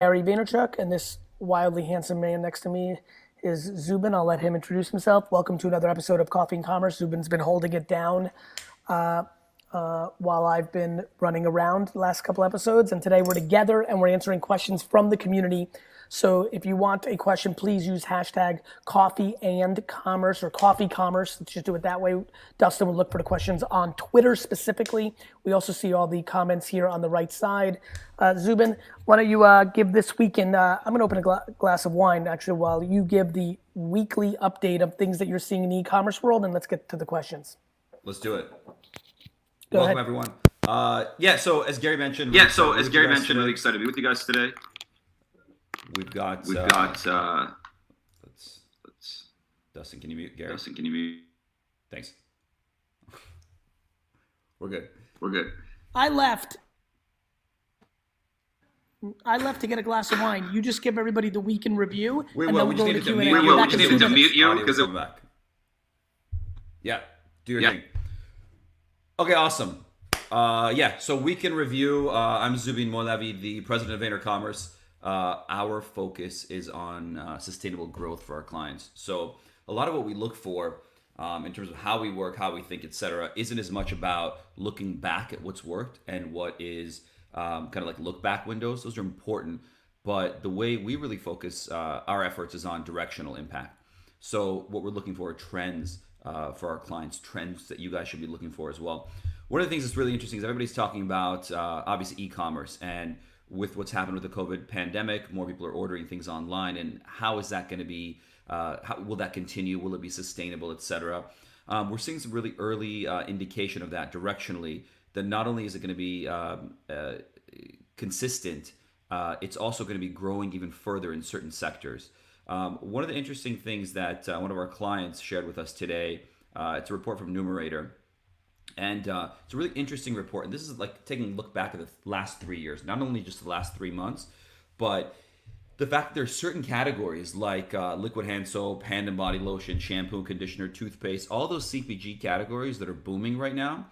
Gary Vaynerchuk, and this wildly handsome man next to me is Zubin. I'll let him introduce himself. Welcome to another episode of Coffee and Commerce. Zubin's been holding it down while I've been running around the last couple episodes, and today we're together and we're answering questions from the community. So if you want a question, please use hashtag coffee and commerce or coffee commerce. Let's just do it that way. Dustin will look for the questions on Twitter specifically. We also see all the comments here on the right side. Zubin, why don't you give this weekend, I'm gonna open a glass of wine actually while you give the weekly update of things that you're seeing in the e-commerce world, and let's get to the questions. Let's do it. Welcome, everyone. So as Gary mentioned, really excited to be with you guys today. We've got let's Dustin, can you mute Gary? Dustin, can you mute? Thanks. We're good. I left to get a glass of wine. You just give everybody the week in review. We and will. then We just go needed to to Q&A. mute. You're We back just in needed 2 to minutes. mute you because it. Back. Yeah. Do your thing. Okay. Awesome. So week in review. I'm Zubin Mowlavi, the president of VaynerCommerce. Our focus is on sustainable growth for our clients. So a lot of what we look for in terms of how we work, how we think, etc., isn't as much about looking back at what's worked and what is kind of like look back windows. Those are important, but the way we really focus our efforts is on directional impact. So what we're looking for are trends for our clients, trends that you guys should be looking for as well. One of the things that's really interesting is everybody's talking about obviously e-commerce, and with what's happened with the COVID pandemic, more people are ordering things online, and how is that going to be, how will that continue? Will it be sustainable, etc.? We're seeing some really early indication of that directionally, that not only is it going to be consistent, it's also going to be growing even further in certain sectors. One of the interesting things that one of our clients shared with us today, it's a report from Numerator. And it's a really interesting report. And this is like taking a look back at the last 3 years, not only just the last 3 months, but the fact that there are certain categories like liquid hand soap, hand and body lotion, shampoo, conditioner, toothpaste, all those CPG categories that are booming right now.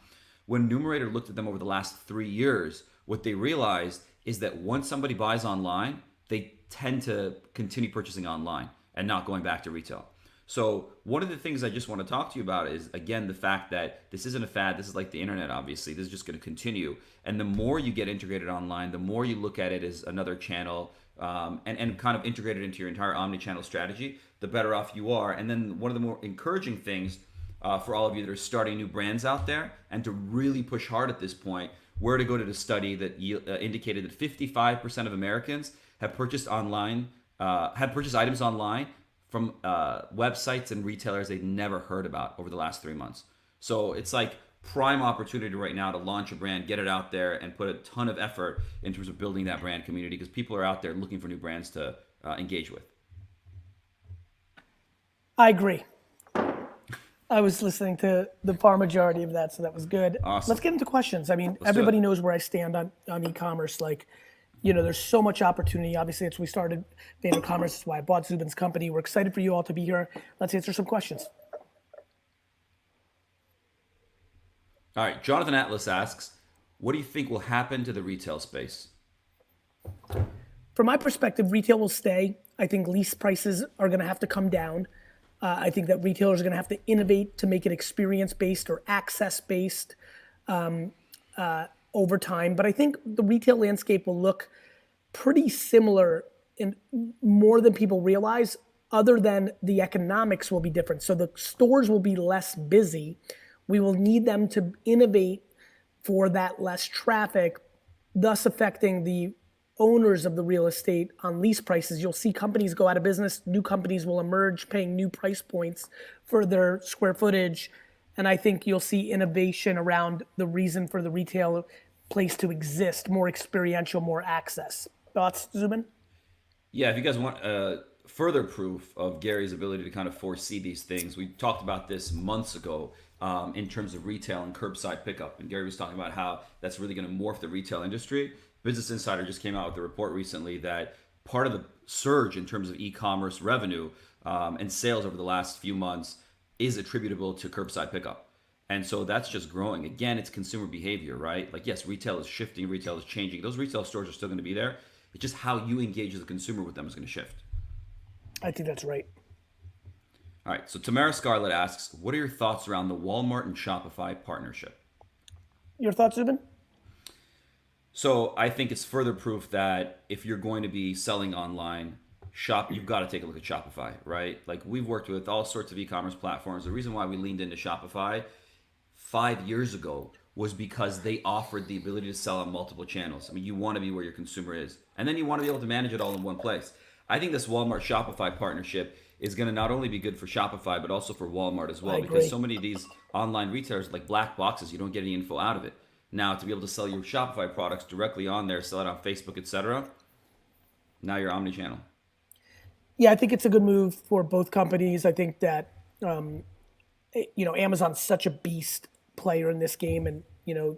When Numerator looked at them over the last 3 years, what they realized is that once somebody buys online, they tend to continue purchasing online and not going back to retail. So one of the things I just want to talk to you about is, again, the fact that this isn't a fad. This is like the internet, obviously. This is just going to continue. And the more you get integrated online, the more you look at it as another channel and kind of integrate it into your entire omni-channel strategy, the better off you are. And then one of the more encouraging things for all of you that are starting new brands out there and to really push hard at this point, were to go to the study that indicated that 55% of Americans have purchased online, had purchased items online from websites and retailers they'd never heard about over the last 3 months. So it's like prime opportunity right now to launch a brand, get it out there, and put a ton of effort in terms of building that brand community, because people are out there looking for new brands to engage with. I agree. I was listening to the far majority of that, so that was good. Awesome. Let's get into questions. I mean, everybody knows where I stand on e-commerce. Like, you know, there's so much opportunity. Obviously, it's we started VaynerCommerce. That's why I bought Zubin's company. We're excited for you all to be here. Let's answer some questions. All right, Jonathan Atlas asks, what do you think will happen to the retail space? From my perspective, retail will stay. I think lease prices are going to have to come down. I think that retailers are going to have to innovate to make it experience-based or access-based over time. But I think the retail landscape will look pretty similar in more than people realize, other than the economics will be different. So the stores will be less busy. We will need them to innovate for that less traffic, thus affecting the owners of the real estate on lease prices. You'll see companies go out of business. New companies will emerge paying new price points for their square footage. And I think you'll see innovation around the reason for the retail place to exist, more experiential, more access. Thoughts, Zubin? Yeah, if you guys want further proof of Gary's ability to kind of foresee these things, we talked about this months ago in terms of retail and curbside pickup. And Gary was talking about how that's really going to morph the retail industry. Business Insider just came out with a report recently that part of the surge in terms of e-commerce revenue and sales over the last few months is attributable to curbside pickup. And so that's just growing. Again, it's consumer behavior, right? Like, yes, retail is shifting, retail is changing. Those retail stores are still going to be there. It's just how you engage as a consumer with them is going to shift. I think that's right. All right. So Tamara Scarlett asks, what are your thoughts around the Walmart and Shopify partnership? Your thoughts, Zubin? So I think it's further proof that if you're going to be selling online, you've got to take a look at Shopify, right? Like we've worked with all sorts of e-commerce platforms. The reason why we leaned into Shopify 5 years ago was because they offered the ability to sell on multiple channels. I mean, you want to be where your consumer is, and then you want to be able to manage it all in one place. I think this Walmart Shopify partnership is going to not only be good for Shopify, but also for Walmart as well, because so many of these online retailers, like black boxes, you don't get any info out of it. Now, to be able to sell your Shopify products directly on there, sell it on Facebook, etc., now you're omnichannel. Yeah, I think it's a good move for both companies. I think that, Amazon's such a beast player in this game, and,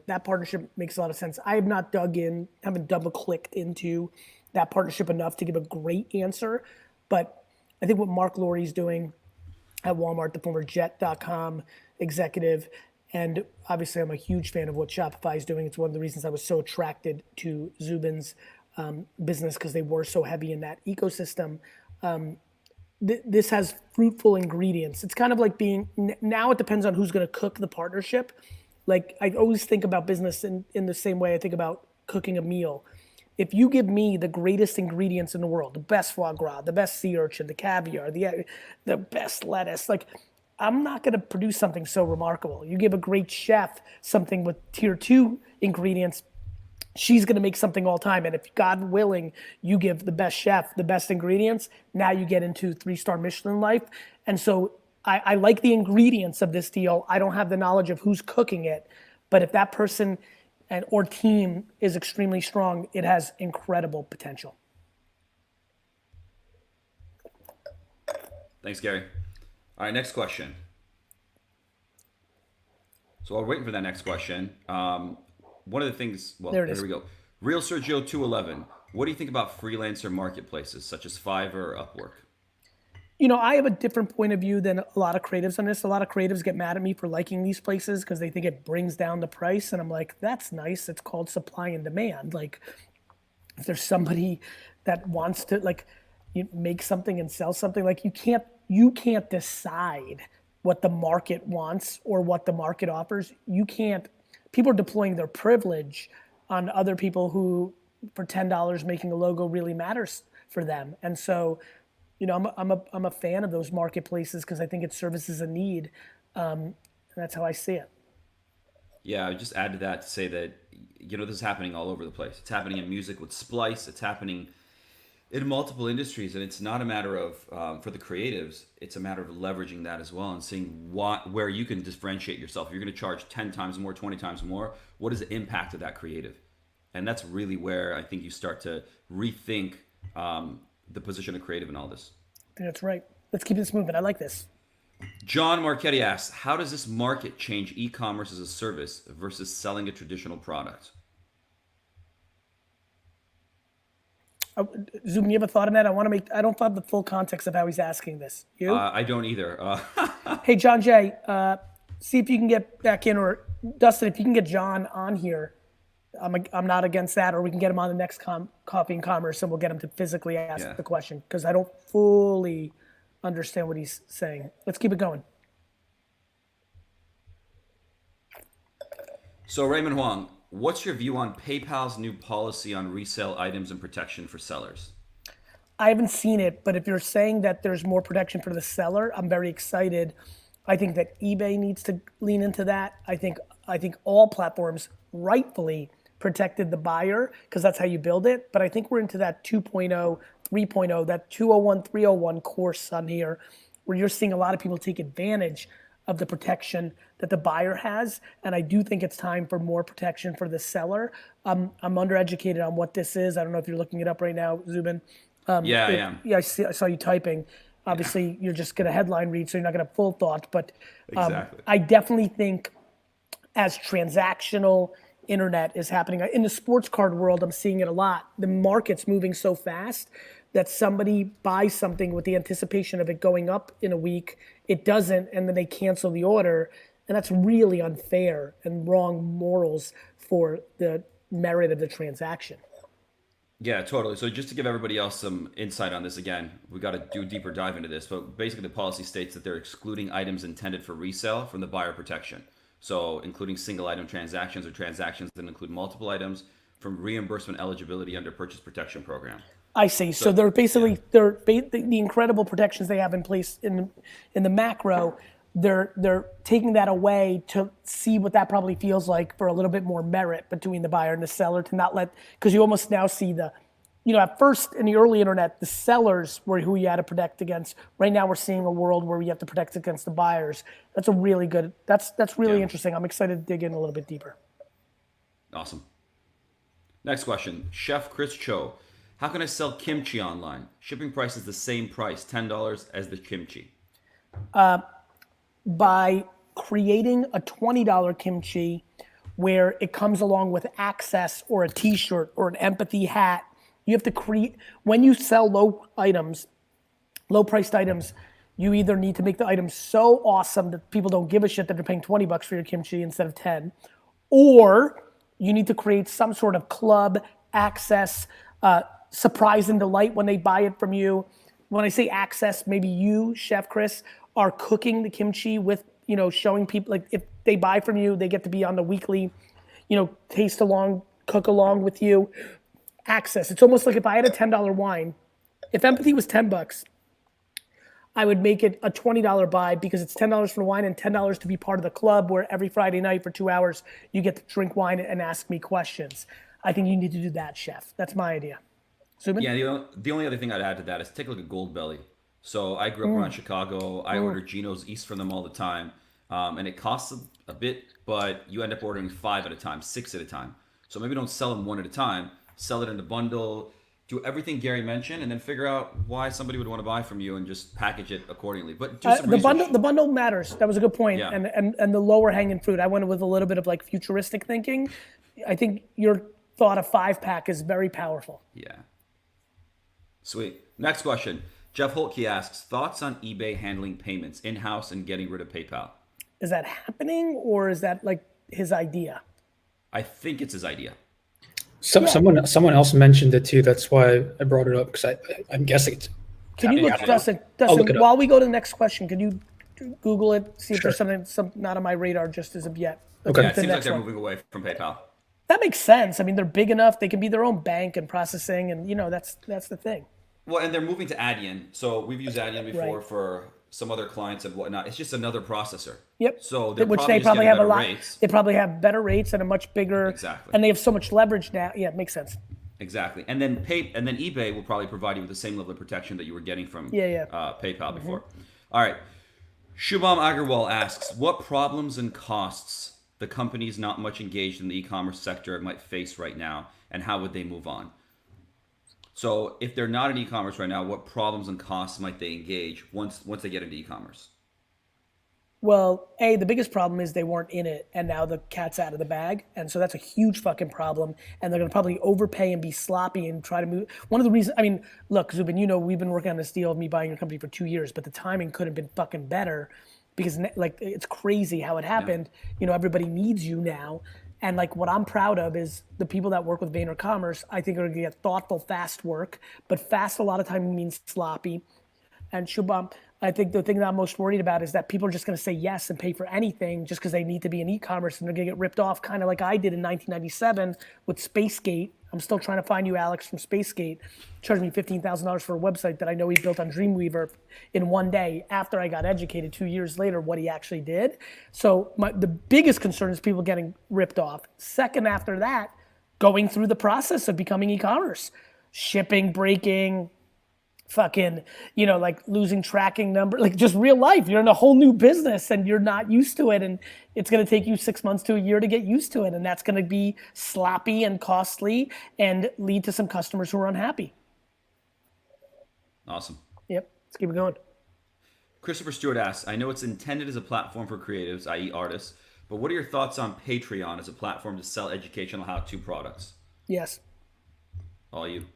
that partnership makes a lot of sense. I have not haven't double clicked into that partnership enough to give a great answer, but I think what Mark Lurie's doing at Walmart, the former Jet.com executive, and obviously I'm a huge fan of what Shopify is doing. It's one of the reasons I was so attracted to Zubin's business, because they were so heavy in that ecosystem. This has fruitful ingredients. It's kind of like now it depends on who's going to cook the partnership. Like I always think about business in the same way I think about cooking a meal. If you give me the greatest ingredients in the world, the best foie gras, the best sea urchin, the caviar, the best lettuce, like I'm not going to produce something so remarkable. You give a great chef something with tier 2 ingredients, she's going to make something all time. And if God willing, you give the best chef the best ingredients, now you get into 3-star Michelin life. And so I like the ingredients of this deal. I don't have the knowledge of who's cooking it, but if that person or team is extremely strong, it has incredible potential. Thanks, Gary. All right, next question. So while we're waiting for that next question, one of the things, there we go. Real Sergio 211. What do you think about freelancer marketplaces such as Fiverr or Upwork? I have a different point of view than a lot of creatives on this. A lot of creatives get mad at me for liking these places because they think it brings down the price. And I'm like, that's nice. It's called supply and demand. Like, if there's somebody that wants to make something and sell something, like you can't decide what the market wants or what the market offers. People are deploying their privilege on other people who, for $10, making a logo really matters for them. And so, I'm a fan of those marketplaces because I think it services a need. And that's how I see it. Yeah, I would just add to that to say that, this is happening all over the place. It's happening in music with Splice. It's happening in multiple industries. And it's not a matter of, for the creatives, it's a matter of leveraging that as well and seeing where you can differentiate yourself. If you're going to charge 10 times more, 20 times more, what is the impact of that creative? And that's really where I think you start to rethink the position of creative in all this. I think that's right. Let's keep this moving. I like this. John Marchetti asks, how does this market change e-commerce as a service versus selling a traditional product? Zubin, you have a thought on that? I don't have the full context of how he's asking this. You? I don't either. Hey, John Jay, see if you can get back in, or Dustin, if you can get John on here. I'm not against that, or we can get him on the next Coffee and Commerce, and we'll get him to physically ask the question, because I don't fully understand what he's saying. Let's keep it going. So Raymond Huang, what's your view on PayPal's new policy on resale items and protection for sellers? I haven't seen it, but if you're saying that there's more protection for the seller, I'm very excited. I think that eBay needs to lean into that. I think all platforms rightfully protected the buyer because that's how you build it. But I think we're into that 2.0, 3.0, that 201, 301 course on here, where you're seeing a lot of people take advantage of the protection that the buyer has. And I do think it's time for more protection for the seller. I'm undereducated on what this is. I don't know if you're looking it up right now, Zubin. I am. Yeah, I saw you typing. Obviously, you're just going to headline read, so you're not going to have full thought. But exactly. I definitely think as transactional internet is happening. In the sports card world, I'm seeing it a lot. The market's moving so fast that somebody buys something with the anticipation of it going up in a week. It doesn't, and then they cancel the order. And that's really unfair and wrong morals for the merit of the transaction. Yeah, totally. So just to give everybody else some insight on this, again, we got to do a deeper dive into this. But basically, the policy states that they're excluding items intended for resale from the buyer protection. So including single item transactions or transactions that include multiple items from reimbursement eligibility under purchase protection program. I see. So they're basically the incredible protections they have in place in the macro. They're taking that away to see what that probably feels like for a little bit more merit between the buyer and the seller to not let, because you almost now see at first in the early internet, the sellers were who you had to protect against. Right now we're seeing a world where we have to protect against the buyers. That's really interesting. I'm excited to dig in a little bit deeper. Awesome. Next question. ChefChrisCho. How can I sell kimchi online? Shipping price is the same price, $10 as the kimchi. By creating a $20 kimchi where it comes along with access or a t-shirt or an empathy hat. You have to create, when you sell low priced items, you either need to make the item so awesome that people don't give a shit that they're paying $20 for your kimchi instead of 10, or you need to create some sort of club access, surprise and delight when they buy it from you. When I say access, maybe you, Chef Chris, are cooking the kimchi with, showing people, like if they buy from you, they get to be on the weekly, taste along, cook along with you. Access. It's almost like if I had a $10 wine, if empathy was $10, I would make it a $20 buy because it's $10 for the wine and $10 to be part of the club where every Friday night for 2 hours, you get to drink wine and ask me questions. I think you need to do that, Chef. That's my idea. Zubin? Yeah, the only other thing I'd add to that is take a look at Gold Belly. So I grew up around Chicago. I order Geno's East from them all the time. And it costs a bit, but you end up ordering 5 at a time, 6 at a time. So maybe don't sell them one at a time. Sell it in a bundle. Do everything Gary mentioned, and then figure out why somebody would want to buy from you, and just package it accordingly. But do some research. The bundle matters. That was a good point. Yeah. And the lower hanging fruit. I went with a little bit of like futuristic thinking. I think your thought of 5-pack is very powerful. Yeah. Sweet. Next question. Jeff Holtke asks, thoughts on eBay handling payments in-house and getting rid of PayPal? Is that happening, or is that like his idea? I think it's his idea. Someone else mentioned it too. That's why I brought it up, because I'm guessing it's Can you look, Dustin, while we go to the next question, can you Google it, see if there's something not on my radar just as of yet? Okay. Yeah, it seems like they're moving away from PayPal. That makes sense. I mean, they're big enough. They can be their own bank and processing, and that's the thing. Well, and they're moving to Adyen. So we've used Adyen before for some other clients and whatnot. It's just another processor. Yep. So they're which probably they probably just have a lot. rates. They probably have better rates and a much bigger. Exactly. And they have so much leverage now. Yeah, it makes sense. Exactly. And then eBay will probably provide you with the same level of protection that you were getting from PayPal before. All right. Shubham Agarwal asks, what problems and costs the companies not much engaged in the e-commerce sector might face right now, and how would they move on? So if they're not in e-commerce right now, what problems and costs might they engage once they get into e-commerce? Well, the biggest problem is they weren't in it, and now the cat's out of the bag, and so that's a huge fucking problem. And they're gonna probably overpay and be sloppy and try to move. One of the reasons, I mean, look, Zubin, we've been working on this deal of me buying your company for 2 years, but the timing could have been fucking better, because like it's crazy how it happened. Yeah. Everybody needs you now, and like what I'm proud of is the people that work with VaynerCommerce. I think are gonna get thoughtful, fast work, but fast a lot of time means sloppy. And Shubham, I think the thing that I'm most worried about is that people are just going to say yes and pay for anything just because they need to be in e-commerce, and they're going to get ripped off, kind of like I did in 1997 with Spacegate. I'm still trying to find you, Alex, from Spacegate. Charged me $15,000 for a website that I know he built on Dreamweaver in one day after I got educated 2 years later what he actually did. So the biggest concern is people getting ripped off. Second, after that, going through the process of becoming e-commerce. Shipping, breaking, fucking, like losing tracking number, like just real life. You're in a whole new business and you're not used to it, and it's going to take you 6 months to a year to get used to it, and that's going to be sloppy and costly and lead to some customers who are unhappy. Awesome. Yep, let's keep it going. Christopher Stewart asks, I know it's intended as a platform for creatives, i.e. artists, but what are your thoughts on Patreon as a platform to sell educational how-to products? Yes. All you.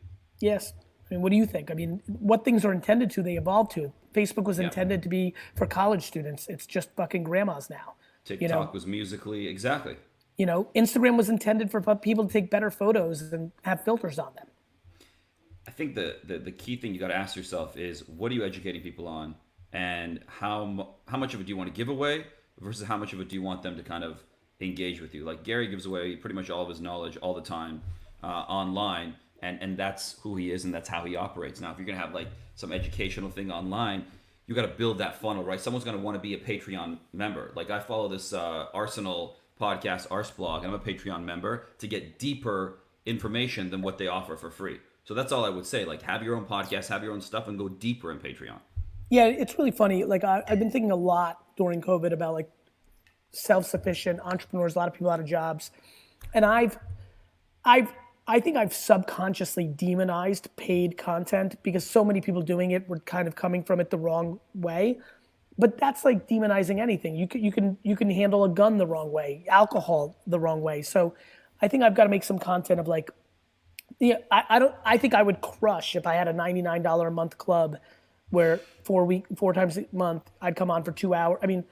Yes. I mean, what do you think? I mean, what things are intended to, they evolve to. Facebook was intended to be for college students. It's just fucking grandmas now. TikTok was Musically, exactly. Instagram was intended for people to take better photos and have filters on them. I think the key thing you got to ask yourself is, what are you educating people on, and how much of it do you want to give away versus how much of it do you want them to kind of engage with you? Like Gary gives away pretty much all of his knowledge all the time online, and that's who he is and that's how he operates. Now, if you're gonna have like some educational thing online, you got to build that funnel, right? Someone's gonna want to be a Patreon member. Like I follow this Arsenal podcast, Arsblog, and I'm a Patreon member to get deeper information than what they offer for free. So that's all I would say. Like, have your own podcast, have your own stuff, and go deeper in Patreon. Yeah, it's really funny. Like I've been thinking a lot during COVID about like self-sufficient entrepreneurs, a lot of people out of jobs, and I think I've subconsciously demonized paid content because so many people doing it were kind of coming from it the wrong way. But that's like demonizing anything. You can handle a gun the wrong way, alcohol the wrong way. So I think I've got to make some content of like, yeah, I think I would crush if I had a $99 a month club where 4 times a month I'd come on for 2 hours. I mean,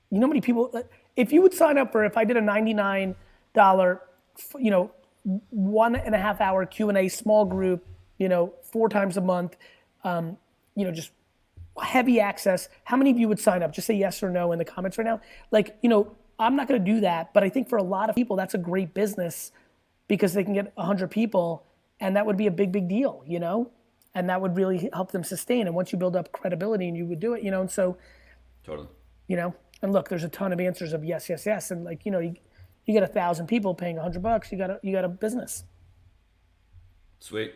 you know how many people, if you would sign up for, if I did a $99, 1.5 hour Q&A small group, 4 times a month, just heavy access, how many of you would sign up? Just say yes or no in the comments right now. Like, I'm not going to do that, but I think for a lot of people, that's a great business because they can get 100 people and that would be a big, big deal, and that would really help them sustain. And once you build up credibility and you would do it, and so, Totally. And look, there's a ton of answers of yes, yes, yes. And like, you get 1,000 people paying $100, you got a business. Sweet.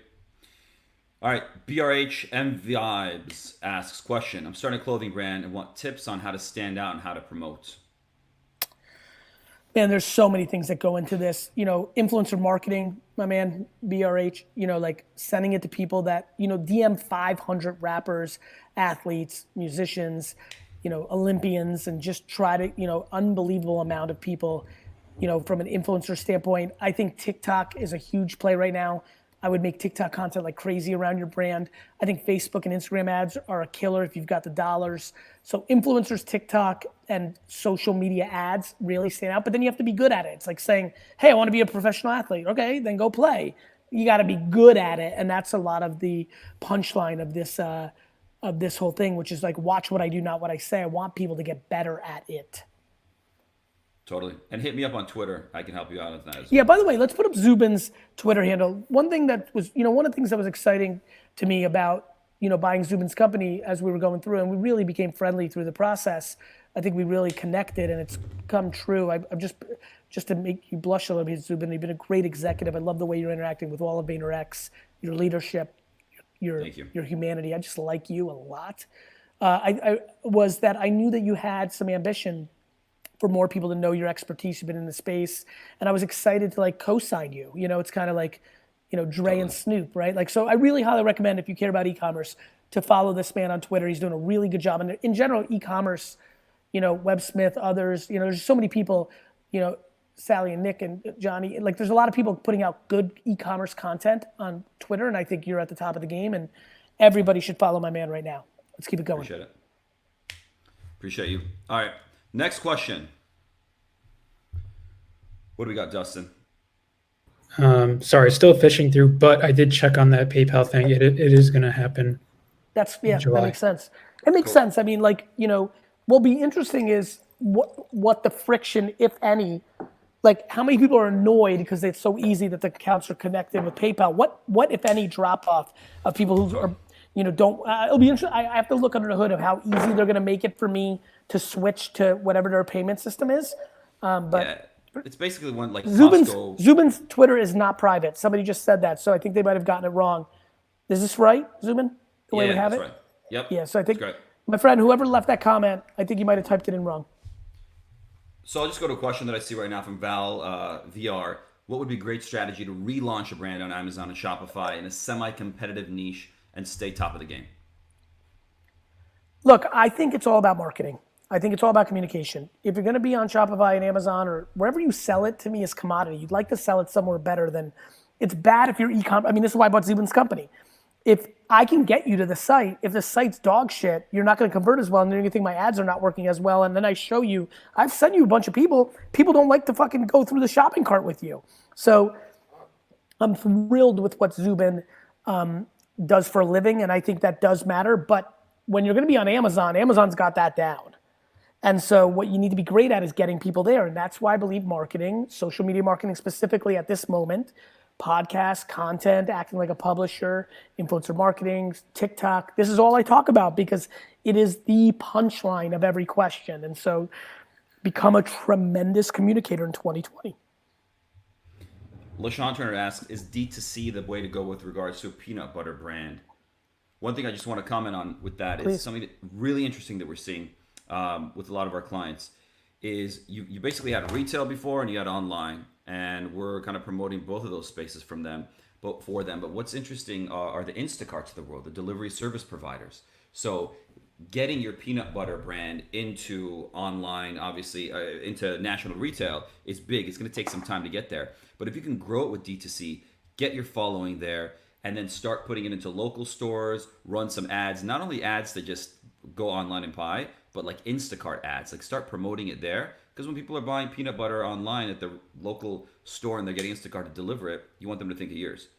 All right, BRHM Vibes asks, question, I'm starting a clothing brand and want tips on how to stand out and how to promote. Man, there's so many things that go into this. Influencer marketing, my man, BRH, like sending it to people that, DM 500 rappers, athletes, musicians, Olympians, and just try to, unbelievable amount of people, from an influencer standpoint. I think TikTok is a huge play right now. I would make TikTok content like crazy around your brand. I think Facebook and Instagram ads are a killer if you've got the dollars. So influencers, TikTok, and social media ads really stand out, but then you have to be good at it. It's like saying, hey, I want to be a professional athlete. Okay, then go play. You got to be good at it, and that's a lot of the punchline of this whole thing, which is like, watch what I do, not what I say. I want people to get better at it. Totally. And hit me up on Twitter. I can help you out with that as well. Yeah, by the way, let's put up Zubin's Twitter handle. One thing that was, one of the things that was exciting to me about, buying Zubin's company as we were going through, and we really became friendly through the process. I think we really connected and it's come true. I'm just to make you blush a little bit, Zubin, you've been a great executive. I love the way you're interacting with all of VaynerX, your leadership, your humanity. I just like you a lot. I knew that you had some ambition for more people to know your expertise. You've been in the space, and I was excited to like co-sign you. It's kind of like, Dre and Snoop, right? Like, so I really highly recommend, if you care about e-commerce, to follow this man on Twitter. He's doing a really good job. And in general, e-commerce, Websmith, others, there's so many people, Sally and Nick and Johnny, like there's a lot of people putting out good e-commerce content on Twitter, and I think you're at the top of the game, and everybody should follow my man right now. Let's keep it going. Appreciate it. Appreciate you. All right. Next question. What do we got, Dustin? Sorry, still fishing through, but I did check on that PayPal thing. It is going to happen. That makes sense. It makes sense. I mean, like, what'll be interesting is what the friction, if any, like how many people are annoyed because it's so easy that the accounts are connected with PayPal. What if any drop off of people who are, don't, it'll be interesting. I have to look under the hood of how easy they're going to make it for me to switch to whatever their payment system is. But yeah, it's basically one like Zubin's Twitter is not private. Somebody just said that, so I think they might have gotten it wrong. Is this right, Zubin? The way we have it? Right. Yep. Yeah, so I think my friend, whoever left that comment, I think you might have typed it in wrong. So I'll just go to a question that I see right now from Val VR. What would be a great strategy to relaunch a brand on Amazon and Shopify in a semi-competitive niche and stay top of the game? Look, I think it's all about marketing. I think it's all about communication. If you're going to be on Shopify and Amazon or wherever you sell it, to me is commodity. You'd like to sell it somewhere better than, it's bad if you're e-com. I mean, this is why I bought Zubin's company. If I can get you to the site, if the site's dog shit, you're not going to convert as well, and then you think my ads are not working as well, and then I show you, I've sent you a bunch of people don't like to fucking go through the shopping cart with you. So I'm thrilled with what Zubin does for a living, and I think that does matter. But when you're going to be on Amazon, Amazon's got that down. And so what you need to be great at is getting people there. And that's why I believe marketing, social media marketing specifically at this moment, podcast, content, acting like a publisher, influencer marketing, TikTok, this is all I talk about because it is the punchline of every question. And so become a tremendous communicator in 2020. LaShawn Turner asks, is D2C the way to go with regards to a peanut butter brand? One thing I just want to comment on with that Please. is something really interesting that we're seeing with a lot of our clients is you basically had retail before and you had online, and we're kind of promoting both of those spaces for them. But what's interesting are the Instacarts of the world, the delivery service providers. So getting your peanut butter brand into online, obviously into national retail is big. It's going to take some time to get there. But if you can grow it with D2C, get your following there, and then start putting it into local stores, run some ads, not only ads that just go online and buy, but like Instacart ads, like start promoting it there. Because when people are buying peanut butter online at the local store and they're getting Instacart to deliver it, you want them to think of yours.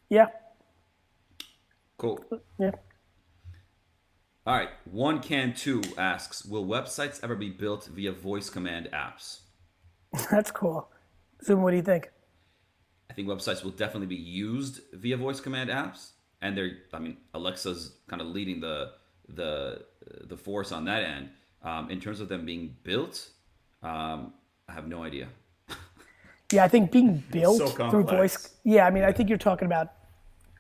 Yeah. Cool. Yeah. All right. One Can Two asks, will websites ever be built via voice command apps? That's cool. Zubin, what do you think? I think websites will definitely be used via voice command apps, and Alexa's kind of leading the force on that end. In terms of them being built, I have no idea. Yeah, I think being built So through voice. Yeah, I mean, I think you're talking about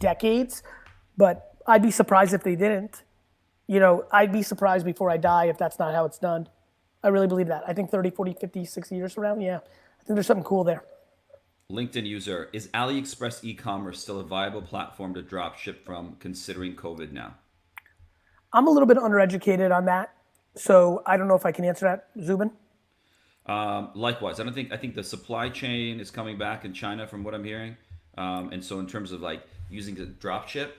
decades, but I'd be surprised if they didn't. You know, I'd be surprised before I die if that's not how it's done. I really believe that. I think 30, 40, 50, 60 years from now, yeah, I think there's something cool there. LinkedIn user, is AliExpress e-commerce still a viable platform to drop ship from considering COVID now? I'm a little bit undereducated on that, so I don't know if I can answer that, Zubin. Likewise, I think the supply chain is coming back in China from what I'm hearing. And so in terms of like using the drop ship,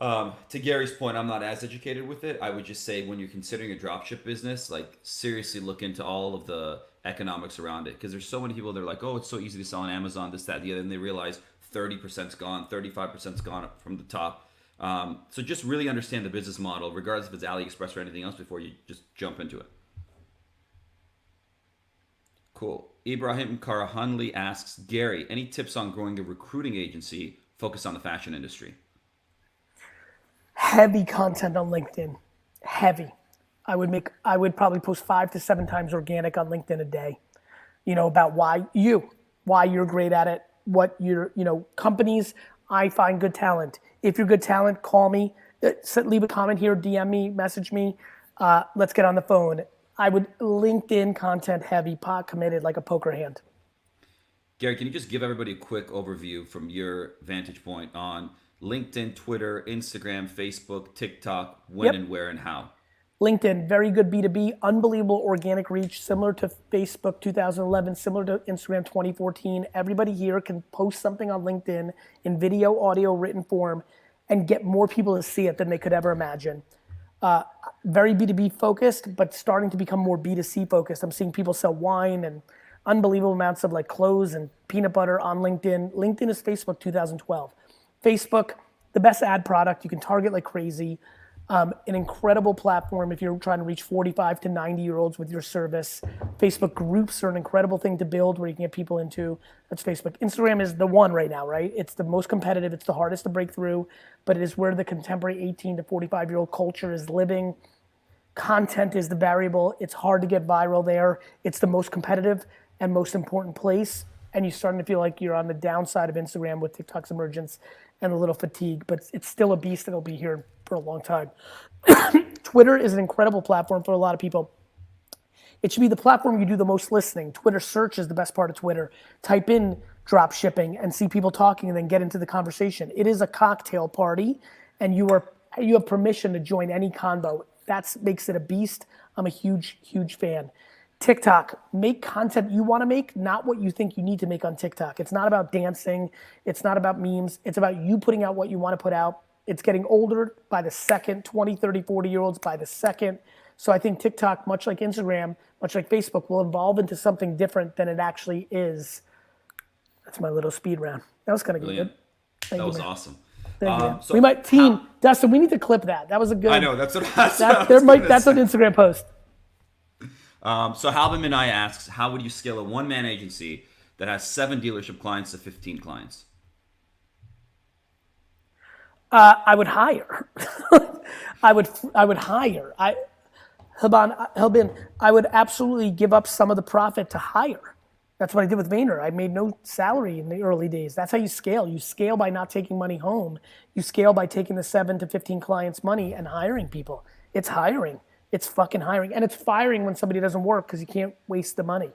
to Gary's point, I'm not as educated with it. I would just say when you're considering a drop ship business, like seriously look into all of the economics around it. Because there's so many people that are like, oh, it's so easy to sell on Amazon, this, that, the other. And they realize 30%'s gone, 35%'s gone from the top. So just really understand the business model, regardless if it's AliExpress or anything else, before you just jump into it. Cool. Ibrahim Karahanli asks, Gary, any tips on growing a recruiting agency focused on the fashion industry? Heavy content on LinkedIn. Heavy. I would probably post 5 to 7 times organic on LinkedIn a day. You know, about why you're great at it, what you're, companies, I find good talent. If you're good talent, call me, leave a comment here, DM me, message me. Let's get on the phone. I would LinkedIn content heavy, pot committed like a poker hand. Gary, can you just give everybody a quick overview from your vantage point on LinkedIn, Twitter, Instagram, Facebook, TikTok, when and where and how? LinkedIn, very good B2B, unbelievable organic reach, similar to Facebook 2011, similar to Instagram 2014. Everybody here can post something on LinkedIn in video, audio, written form, and get more people to see it than they could ever imagine. Very B2B focused, but starting to become more B2C focused. I'm seeing people sell wine and unbelievable amounts of like clothes and peanut butter on LinkedIn. LinkedIn is Facebook 2012. Facebook, the best ad product. You can target like crazy. An incredible platform if you're trying to reach 45 to 90-year-olds with your service. Facebook groups are an incredible thing to build where you can get people into. That's Facebook. Instagram is the one right now, right? It's the most competitive. It's the hardest to break through, but it is where the contemporary 18 to 45-year-old culture is living. Content is the variable. It's hard to get viral there. It's the most competitive and most important place. And you're starting to feel like you're on the downside of Instagram with TikTok's emergence and a little fatigue, but it's still a beast that'll be here for a long time. Twitter is an incredible platform for a lot of people. It should be the platform you do the most listening. Twitter search is the best part of Twitter. Type in drop shipping and see people talking and then get into the conversation. It is a cocktail party and you have permission to join any convo. That makes it a beast. I'm a huge, huge fan. TikTok, make content you want to make, not what you think you need to make on TikTok. It's not about dancing. It's not about memes. It's about you putting out what you want to put out. It's getting older by the second, 20, 30, 40-year-olds by the second. So I think TikTok, much like Instagram, much like Facebook, will evolve into something different than it actually is. That's my little speed round. That was kind of good. That was awesome. Thank you. So We might Dustin. We need to clip that. That was a good. I know that's what that's That's an Instagram post. So Halvin Minai asks, how would you scale a one-man agency that has 7 dealership clients to 15 clients? I would hire. I would hire. Helbin, I would absolutely give up some of the profit to hire. That's what I did with Vayner. I made no salary in the early days. That's how you scale. You scale by not taking money home. You scale by taking the 7 to 15 clients' money and hiring people. It's hiring. It's fucking hiring. And it's firing when somebody doesn't work because you can't waste the money.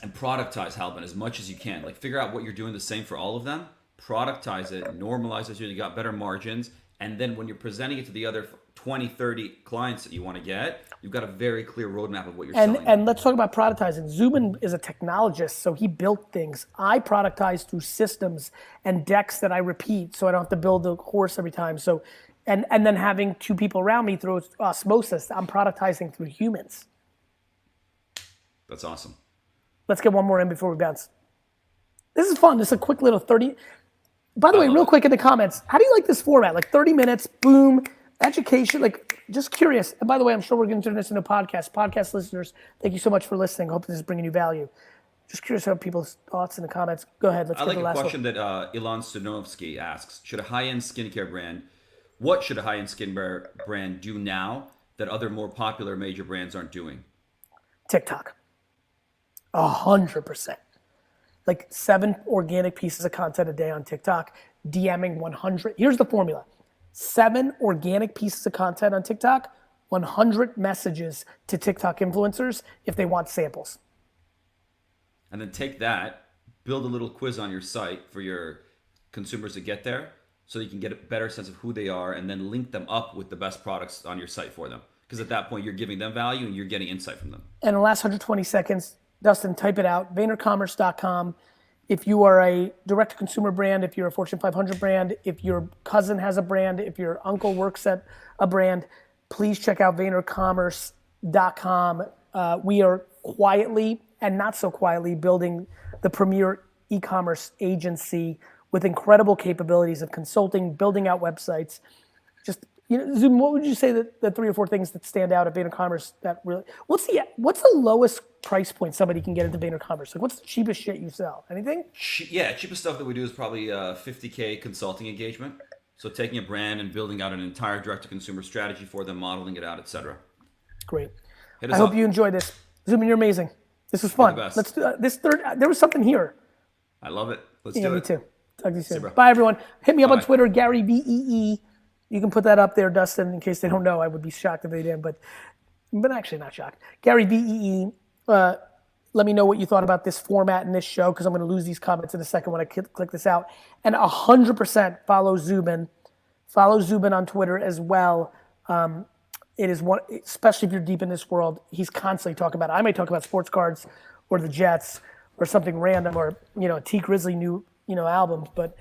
And productize, Halvin, as much as you can. Like, figure out what you're doing the same for all of them. Productize it, normalize it so you got better margins. And then when you're presenting it to the other 20, 30 clients that you want to get, you've got a very clear roadmap of what you're selling. And let's talk about productizing. Zubin is a technologist, so he built things. I productize through systems and decks that I repeat, so I don't have to build the course every time. So, and then having 2 people around me through osmosis, I'm productizing through humans. That's awesome. Let's get one more in before we bounce. This is fun. This is a quick little 30. By the way, real quick in the comments, how do you like this format? Like 30 minutes, boom, education, like just curious. And by the way, I'm sure we're going to turn this into a podcast. Podcast listeners, thank you so much for listening. Hope this is bringing you value. Just curious about people's thoughts in the comments. Go ahead. Let's get the last one. I like a question that Ilan Stanovsky asks. What should a high-end skincare brand do now that other more popular major brands aren't doing? TikTok. 100%. Like 7 organic pieces of content a day on TikTok, DMing 100. Here's the formula. 7 organic pieces of content on TikTok, 100 messages to TikTok influencers if they want samples. And then take that, build a little quiz on your site for your consumers to get there so you can get a better sense of who they are and then link them up with the best products on your site for them. Because at that point, you're giving them value and you're getting insight from them. And the last 120 seconds, Dustin, type it out, VaynerCommerce.com. If you are a direct-to-consumer brand, if you're a Fortune 500 brand, if your cousin has a brand, if your uncle works at a brand, please check out VaynerCommerce.com. We are quietly and not so quietly building the premier e-commerce agency with incredible capabilities of consulting, building out websites. Just, Zubin, what would you say that the 3 or 4 things that stand out at VaynerCommerce that really, what's the lowest price point somebody can get into VaynerCommerce? Like, what's the cheapest shit you sell? Anything? Cheapest stuff that we do is probably $50K consulting engagement. So taking a brand and building out an entire direct-to-consumer strategy for them, modeling it out, etc. Great. I hope you enjoyed this. Zubin, you're amazing. This was fun. Let's do this third. There was something here. I love it. Let's do it. Me too. Talk to you soon. Bye, everyone. Hit me up on Twitter, Gary VEE. You can put that up there, Dustin, in case they don't know. I would be shocked if they didn't, but actually not shocked. Gary VEE. Let me know what you thought about this format and this show, because I'm going to lose these comments in a second when I click this out. And 100% follow Zubin. Follow Zubin on Twitter as well. It is one, especially if you're deep in this world, he's constantly talking about it. I may talk about sports cards or the Jets or something random or, a T Grizzly new, album. But,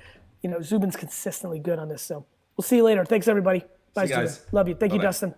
Zubin's consistently good on this. So we'll see you later. Thanks, everybody. Bye, Zubin. Love you. Thank you, Dustin.